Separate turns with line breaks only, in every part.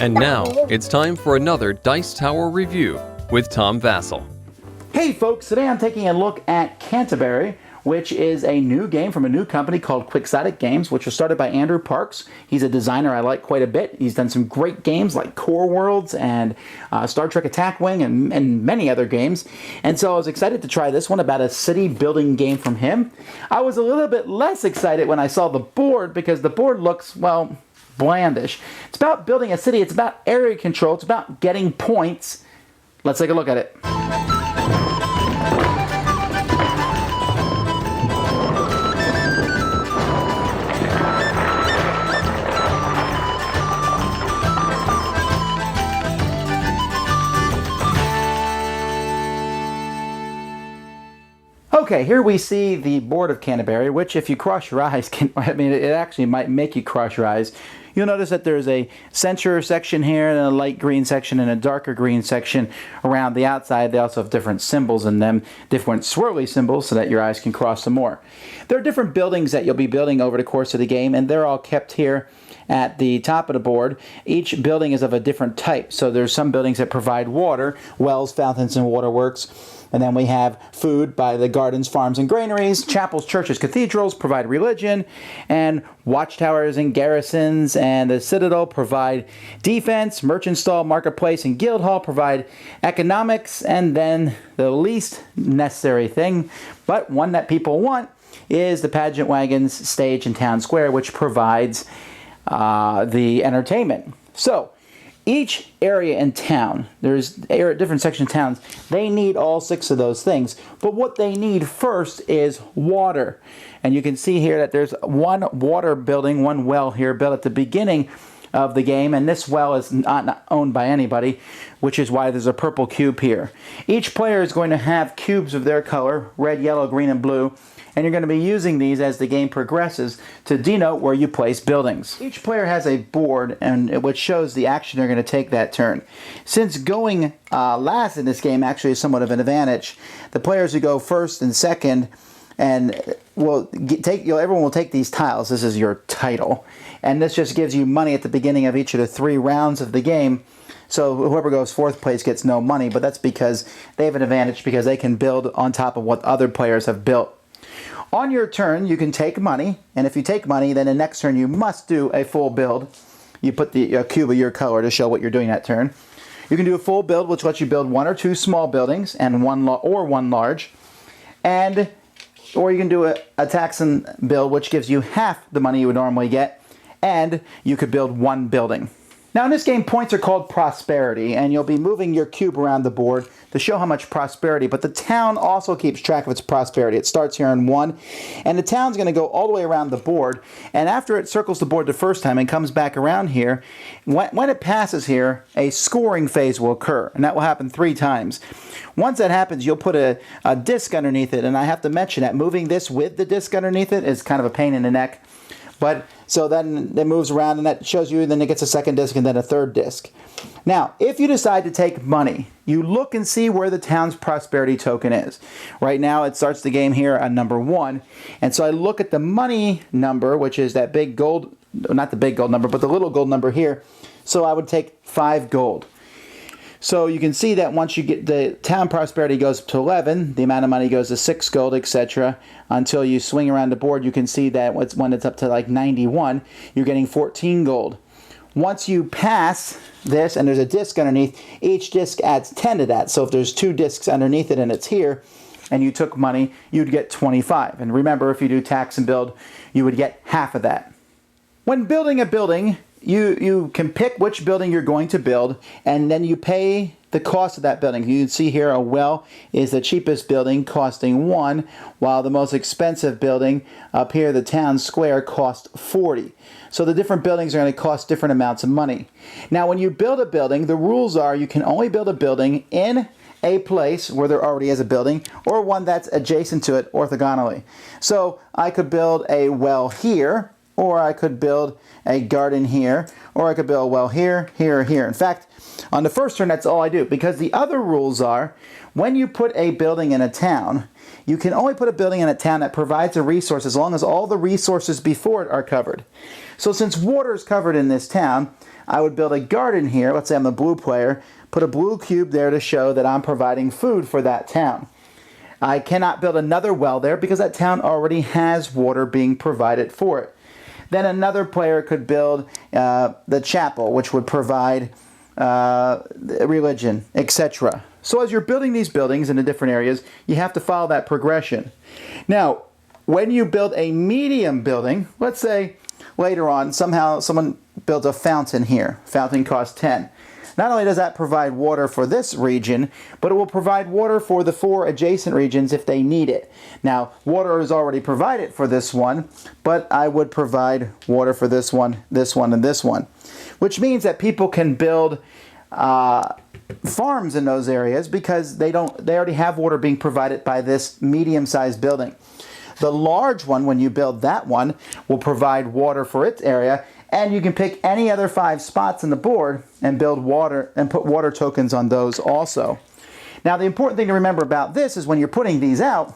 And now, it's time for another Dice Tower review with Tom Vasel.
Hey folks, today I'm taking a look at Canterbury, which is a new game from a new company called Quixotic Games, which was started by Andrew Parks. He's a designer I like quite a bit. He's done some great games like Core Worlds and Star Trek Attack Wing and many other games. And so I was excited to try this one about a city building game from him. I was a little bit less excited when I saw the board because the board looks, well, blandish. It's about building a city. It's about area control. It's about getting points. Let's take a look at it. Okay, here we see the board of Canterbury, which if you cross your eyes, it actually might make you cross your eyes. You'll notice that there's a center section here, and a light green section, and a darker green section around the outside. They also have different symbols in them, different swirly symbols, so that your eyes can cross them more. There are different buildings that you'll be building over the course of the game, and they're all kept here at the top of the board. Each building is of a different type. So there's some buildings that provide water, wells, fountains, and waterworks. And then we have food by the gardens, farms, and granaries. Chapels, churches, cathedrals provide religion. And watchtowers and garrisons and the citadel provide defense. Merchant stall, marketplace, and guild hall provide economics. And then the least necessary thing, but one that people want, is the pageant wagons, stage, and town square, which provides the entertainment. So each area in town, there's different section of towns, they need all 6 of those things. But what they need first is water. And you can see here that there's one water building, one well here built at the beginning of the game, and this well is not owned by anybody, which is why there's a purple cube here. Each player is going to have cubes of their color, red, yellow, green, and blue, and you're going to be using these as the game progresses to denote where you place buildings. Each player has a board which shows the action they're going to take that turn. Since going last in this game actually is somewhat of an advantage, the players who go first and second and everyone will take these tiles. This is your title. And this just gives you money at the beginning of each of the 3 rounds of the game. So whoever goes 4th place gets no money, but that's because they have an advantage because they can build on top of what other players have built. On your turn, you can take money, and if you take money, then the next turn you must do a full build. You put the cube of your color to show what you're doing that turn. You can do a full build, which lets you build 1 or 2 small buildings and one large. Or you can do a tax and build, which gives you half the money you would normally get, and you could build 1 building. Now in this game, points are called prosperity, and you'll be moving your cube around the board to show how much prosperity, but the town also keeps track of its prosperity. It starts here in 1, and the town's going to go all the way around the board, and after it circles the board the first time and comes back around here, when it passes here, a scoring phase will occur, and that will happen 3 times. Once that happens, you'll put a disc underneath it, and I have to mention that moving this with the disc underneath it is kind of a pain in the neck. But so then it moves around, and that shows you, then it gets a second disc and then a third disc. Now, if you decide to take money, you look and see where the town's prosperity token is. Right now, it starts the game here at number 1. And so I look at the money number, which is that big gold, not the big gold number, but the little gold number here. So I would take 5 gold. So you can see that once you get the town prosperity goes up to 11, the amount of money goes to 6 gold, etc. Until you swing around the board, you can see that when it's up to like 91, you're getting 14 gold. Once you pass this, and there's a disc underneath, each disc adds 10 to that. So if there's 2 discs underneath it and it's here, and you took money, you'd get 25. And remember, if you do tax and build, you would get half of that. When building a building, you can pick which building you're going to build, and then you pay the cost of that building. You can see here a well is the cheapest building, costing 1, while the most expensive building up here, the town square, costs 40. So the different buildings are going to cost different amounts of money. Now when you build a building, the rules are you can only build a building in a place where there already is a building, or one that's adjacent to it orthogonally. So I could build a well here, or I could build a garden here, or I could build a well here, here, or here. In fact, On the first turn, that's all I do, because the other rules are, when you put a building in a town, you can only put a building in a town that provides a resource as long as all the resources before it are covered. So since water is covered in this town, I would build a garden here. Let's say I'm the blue player, put a blue cube there to show that I'm providing food for that town. I cannot build another well there because that town already has water being provided for it. Then another player could build the chapel, which would provide religion, etc. So as you're building these buildings in the different areas, you have to follow that progression. Now, when you build a medium building, let's say later on somehow someone builds a fountain here. Fountain costs 10. Not only does that provide water for this region, but it will provide water for the 4 adjacent regions if they need it. Now, water is already provided for this one, but I would provide water for this one, and this one. Which means that people can build farms in those areas because they already have water being provided by this medium-sized building. The large one, when you build that one, will provide water for its area, and you can pick any other 5 spots on the board and build water and put water tokens on those also. Now, the important thing to remember about this is when you're putting these out,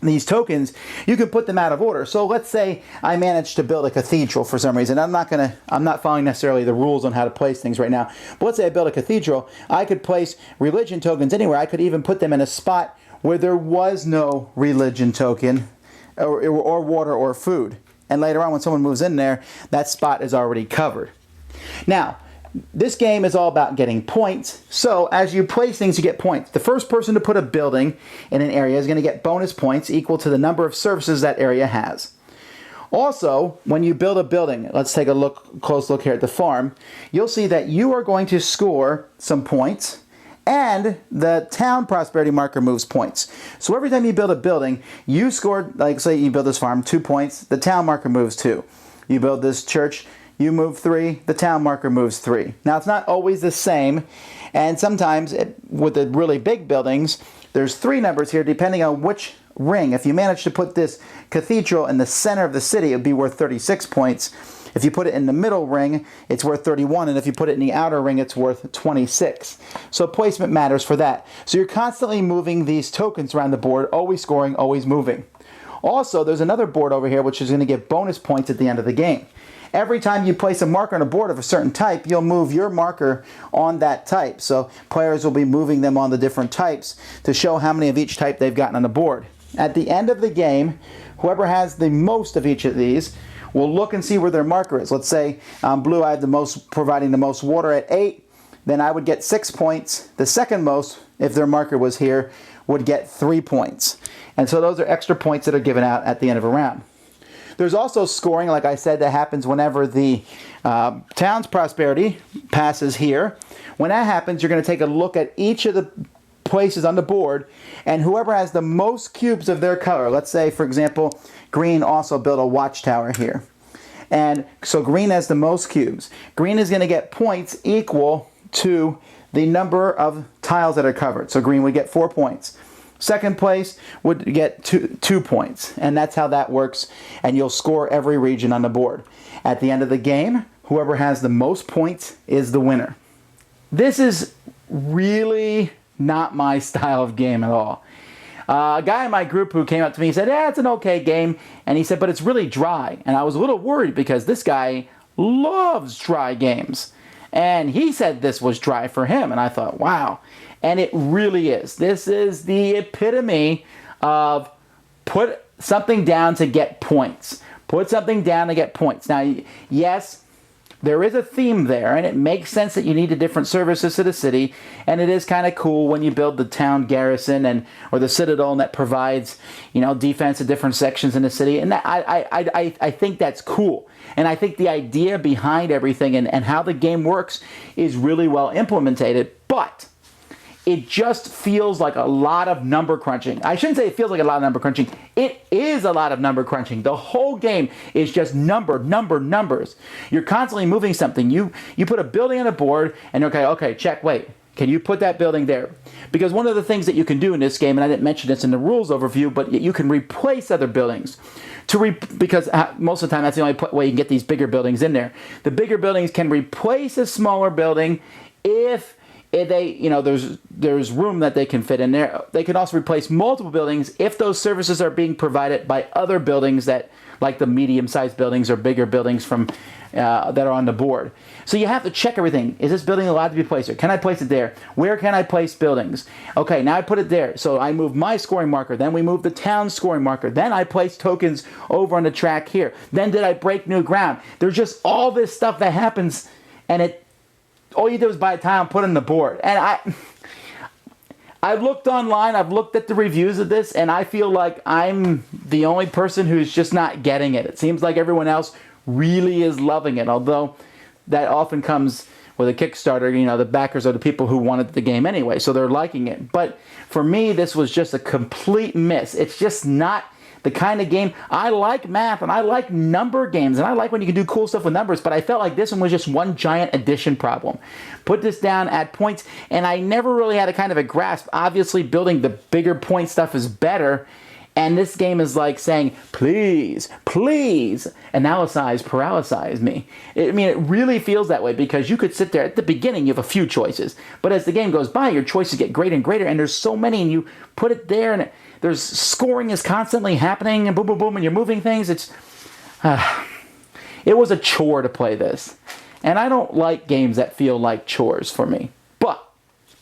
these tokens, you can put them out of order. So let's say I managed to build a cathedral for some reason. I'm not following necessarily the rules on how to place things right now. But let's say I built a cathedral. I could place religion tokens anywhere. I could even put them in a spot where there was no religion token or water or food. And later on, when someone moves in there, that spot is already covered. Now, this game is all about getting points. So as you place things, you get points. The first person to put a building in an area is going to get bonus points equal to the number of services that area has. Also, when you build a building, let's take a close look here at the farm, you'll see that you are going to score some points, and the town prosperity marker moves points. So every time you build a building, you scored, like say you build this farm, 2 points, the town marker moves 2. You build this church, you move 3, the town marker moves 3. Now, it's not always the same, and sometimes with the really big buildings, there's 3 numbers here depending on which ring. If you manage to put this cathedral in the center of the city, it would be worth 36 points. If you put it in the middle ring, it's worth 31, and if you put it in the outer ring, it's worth 26. So placement matters for that. So you're constantly moving these tokens around the board, always scoring, always moving. Also, there's another board over here which is going to give bonus points at the end of the game. Every time you place a marker on a board of a certain type, you'll move your marker on that type. So players will be moving them on the different types to show how many of each type they've gotten on the board. At the end of the game, whoever has the most of each of these will look and see where their marker is. Let's say blue, I have the most, providing the most water at 8. Then I would get 6 points. The second most, if their marker was here, would get 3 points. And so those are extra points that are given out at the end of a round. There's also scoring, like I said, that happens whenever the town's prosperity passes here. When that happens, you're going to take a look at each of the places on the board, and whoever has the most cubes of their color, let's say, for example, green also built a watchtower here. And so green has the most cubes. Green is going to get points equal to the number of tiles that are covered. So green would get 4 points. Second place would get 2 points, and that's how that works, and you'll score every region on the board. At the end of the game, whoever has the most points is the winner. This is really not my style of game at all. A guy in my group who came up to me said, yeah, it's an okay game, and he said, but it's really dry. And I was a little worried because this guy loves dry games. And he said this was dry for him, and I thought, wow. And it really is. This is the epitome of put something down to get points. Put something down to get points. Now, yes, there is a theme there, and it makes sense that you need the different services to the city, and it is kind of cool when you build the town garrison or the citadel, and that provides, defense to different sections in the city, and that, I think that's cool. And I think the idea behind everything and how the game works is really well implemented, but it just feels like a lot of number crunching. I shouldn't say it feels like a lot of number crunching. It is a lot of number crunching. The whole game is just numbers. You're constantly moving something. You put a building on a board, and okay, check, wait. Can you put that building there? Because one of the things that you can do in this game, and I didn't mention this in the rules overview, but you can replace other buildings. Because most of the time that's the only way you can get these bigger buildings in there. The bigger buildings can replace a smaller building if there's room that they can fit in there. They can also replace multiple buildings if those services are being provided by other buildings that, like the medium-sized buildings or bigger buildings from that are on the board. So you have to check everything. Is this building allowed to be placed there? Can I place it there? Where can I place buildings? Okay, now I put it there. So I move my scoring marker. Then we move the town scoring marker. Then I place tokens over on the track here. Then did I break new ground? There's just all this stuff that happens, and all you do is buy a tile and put it on the board. And I've looked online, I've looked at the reviews of this, and I feel like I'm the only person who's just not getting it. It seems like everyone else really is loving it, although that often comes with a Kickstarter. The backers are the people who wanted the game anyway, so they're liking it. But for me, this was just a complete miss. It's just not the kind of game. I like math, and I like number games, and I like when you can do cool stuff with numbers, but I felt like this one was just one giant addition problem. Put this down at points, and I never really had a kind of a grasp. Obviously, building the bigger point stuff is better, and this game is like saying, please, please, paralyze me. It really feels that way, because you could sit there. At the beginning, you have a few choices, but as the game goes by, your choices get greater and greater, and there's so many, and you put it there, and there's scoring is constantly happening, and boom, boom, boom, and you're moving things. It was a chore to play this. And I don't like games that feel like chores for me. But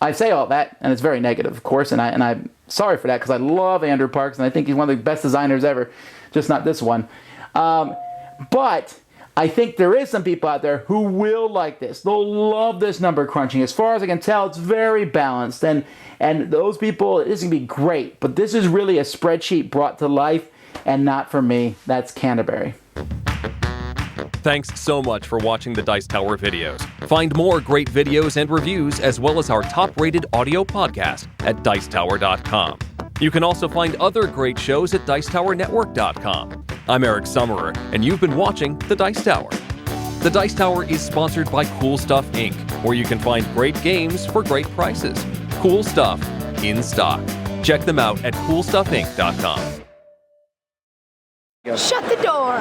I say all that, and it's very negative, of course, and I'm sorry for that, because I love Andrew Parks, and I think he's one of the best designers ever, just not this one. But I think there is some people out there who will like this. They'll love this number crunching. As far as I can tell, it's very balanced, and those people, this is going to be great. But this is really a spreadsheet brought to life, and not for me. That's Canterbury.
Thanks so much for watching the Dice Tower videos. Find more great videos and reviews, as well as our top-rated audio podcast at Dicetower.com. You can also find other great shows at Dicetowernetwork.com. I'm Eric Summerer, and you've been watching The Dice Tower. The Dice Tower is sponsored by Cool Stuff Inc., where you can find great games for great prices. Cool stuff in stock. Check them out at CoolStuffInc.com.
Shut the door.